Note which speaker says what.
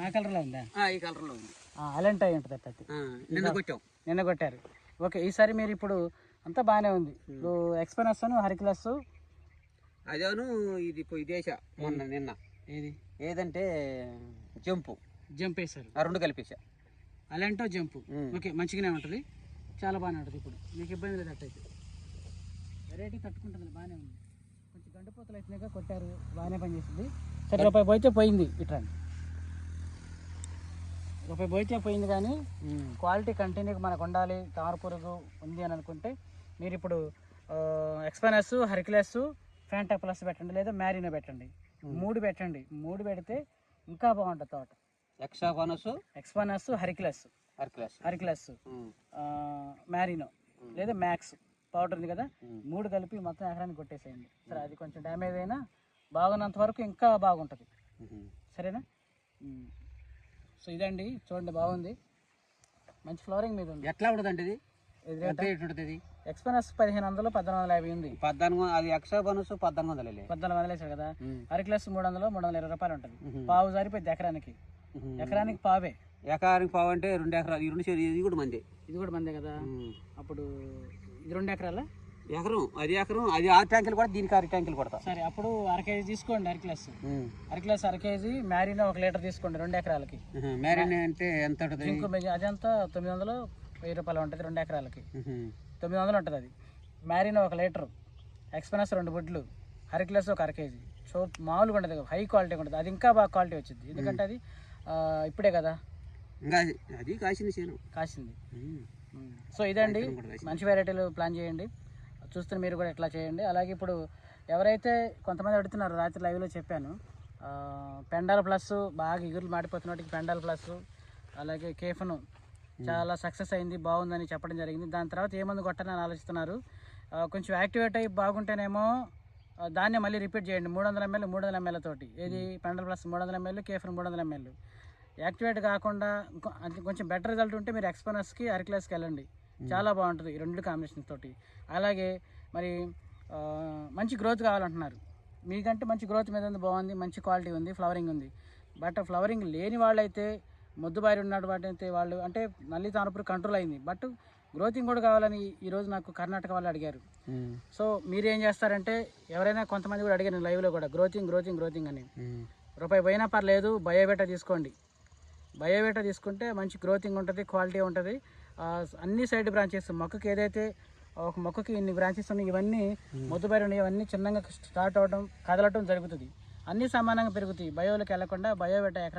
Speaker 1: ఆ కలర్లో ఉందా?
Speaker 2: ఈ కలర్లో ఉంది.
Speaker 1: అలంటే అయి ఉంటుంది అట్ట. నిన్న కొట్టారు. ఓకే, ఈసారి మీరు ఇప్పుడు అంతా బాగానే ఉంది. ఇప్పుడు ఎక్స్పెనస్ హరిక్లస్
Speaker 2: అదేను ఇది ఇదేసా మొన్న నిన్న. ఏదంటే జంప్
Speaker 1: వేసారు,
Speaker 2: రెండు కలిపేసా.
Speaker 1: అలంటో జంపు. ఓకే, మంచిగానే ఉంటుంది, చాలా బాగానే ఉంటుంది. ఇప్పుడు మీకు ఇబ్బంది లేదు అట్టయితే. వెరైటీ తట్టుకుంటుంది, బాగానే ఉంది. కొంచెం గండిపోతలు అయినాక కొట్టారు, బాగానే పనిచేసింది. సరే, రూపాయి పోయితే పోయింది. ఇట్లా రూపాయి పోయితే పోయింది, కానీ క్వాలిటీ కంటిన్యూగా మనకు ఉండాలి. తామర పురుగు ఉంది అని అనుకుంటే మీరు ఇప్పుడు ఎక్స్పెనస్, హరిక్లస్, ఫ్యాంటా ప్లస్ పెట్టండి, లేదా మ్యారీనో పెట్టండి. 3 పెట్టండి. 3 పెడితే ఇంకా బాగుంటుంది తోట. ఎక్స్పెనస్, హరిక్లస్, మ్యారీనో లేదా మ్యాక్స్ పౌడర్ ఉంది కదా, 3 కలిపి మొత్తం ఎకరానికి కొట్టేసేయండి. సరే, అది కొంచెం డ్యామేజ్ అయినా బాగున్నంత వరకు ఇంకా బాగుంటుంది. సరేనా? సో ఇదండి, చూడండి, బాగుంది, మంచి ఫ్లవరింగ్ మీద ఉంది.
Speaker 2: ఎట్లా ఉంటుంది అంటే ఇది
Speaker 1: ఎక్స్పెనస్ 1500, 1450 ఉంది.
Speaker 2: 1400. అది ఎక్స్ట్రా బోనస్
Speaker 1: 1400 వేసారు కదా. హరిక్లస్ 300, 320 రూపాయలు ఉంటుంది. పావు సరిపోయింది ఎకరానికి. పావే.
Speaker 2: ఎకరానికి పావు అంటే 2 ఎకరాలు. ఇది కూడా మందే
Speaker 1: కదా. అప్పుడు ఇది 2 ఎకరాల
Speaker 2: ఎకరం. అది 6 ట్యాంకులు కూడా, దీనికి 6 ట్యాంకులు కొడతా.
Speaker 1: సరే, అప్పుడు 1/2 కేజీ తీసుకోండి హరిక్లస్. 1/2 కేజీ. మ్యారీనో 1 లీటర్ తీసుకోండి 2 ఎకరాలకి.
Speaker 2: మ్యారీనో అంటే ఎంత ఉంటుంది?
Speaker 1: అదంతా 900, 1000 రూపాయలు ఉంటుంది 2 ఎకరాలకి. 900 ఉంటుంది అది. మ్యారీనో 1 లీటరు, ఎక్స్పెనస్ 2 బుడ్లు, హరిక్లస్ 1/2 కేజీ. సో మామూలుగా ఉంటుంది, హై క్వాలిటీ ఉంటుంది. అది ఇంకా బాగా క్వాలిటీ వచ్చింది, ఎందుకంటే అది ఇప్పుడే కదా
Speaker 2: అది కాసింది.
Speaker 1: సో ఇదండి, మంచి వెరైటీలు ప్లాన్ చేయండి. చూస్తే మీరు కూడా ఎట్లా చేయండి. అలాగే ఇప్పుడు ఎవరైతే కొంతమంది అడుగుతున్నారు, రాత్రి లైవ్లో చెప్పాను, పెండాల్ ప్లస్ బాగా ఎగురులు మాడిపోతున్నట్టుకి పెండాల్ ప్లస్, అలాగే కేఫ్ను చాలా సక్సెస్ అయింది, బాగుందని చెప్పడం జరిగింది. దాని తర్వాత ఏమంది కొట్టాలని ఆలోచిస్తున్నారు. కొంచెం యాక్టివేట్ అయ్యి బాగుంటేనేమో దాన్ని మళ్ళీ రిపీట్ చేయండి. 300 ml 300 ml తోటి. ఏది పెండాల్ ప్లస్ 300 ml, కేఫ్ను 300 ml. యాక్టివేట్ కాకుండా కొంచెం బెటర్ రిజల్ట్ ఉంటే మీరు ఎక్స్పెనస్కి, హరిక్లస్కి వెళ్ళండి, చాలా బాగుంటుంది ఈ 2 కాంబినేషన్ తోటి. అలాగే మరి మంచి గ్రోత్ కావాలంటున్నారు, మీకంటే మంచి గ్రోత్ మీద ఉంది, బాగుంది, మంచి క్వాలిటీ ఉంది, ఫ్లవరింగ్ ఉంది. బట్ ఫ్లవరింగ్ లేని వాళ్ళైతే, మొద్దుబారి ఉన్నట్టు అయితే వాళ్ళు అంటే నల్లి తామరపురుగు కంట్రోల్ అయింది, బట్ గ్రోతింగ్ కూడా కావాలని ఈరోజు నాకు కర్ణాటక వాళ్ళు అడిగారు. సో మీరేం చేస్తారంటే, ఎవరైనా కొంతమంది కూడా అడిగారు లైవ్లో కూడా, గ్రోతింగ్ అని. రూపాయి పోయినా పర్లేదు, బయోబేటా తీసుకోండి. బయోబేటా తీసుకుంటే మంచి గ్రోతింగ్ ఉంటుంది, క్వాలిటీ ఉంటుంది. అన్ని సైడ్ బ్రాంచెస్, మొక్కకి ఏదైతే ఒక మొక్కకి ఇన్ని బ్రాంచెస్ ఉన్నాయి, ఇవన్నీ మొద్దుబారి ఉన్నాయి, ఇవన్నీ చిన్నగా స్టార్ట్ అవడం, కదలటం జరుగుతుంది. అన్నీ సమానంగా పెరుగుతాయి. బయోలోకి వెళ్లకుండా బయోబేటా ఎకరా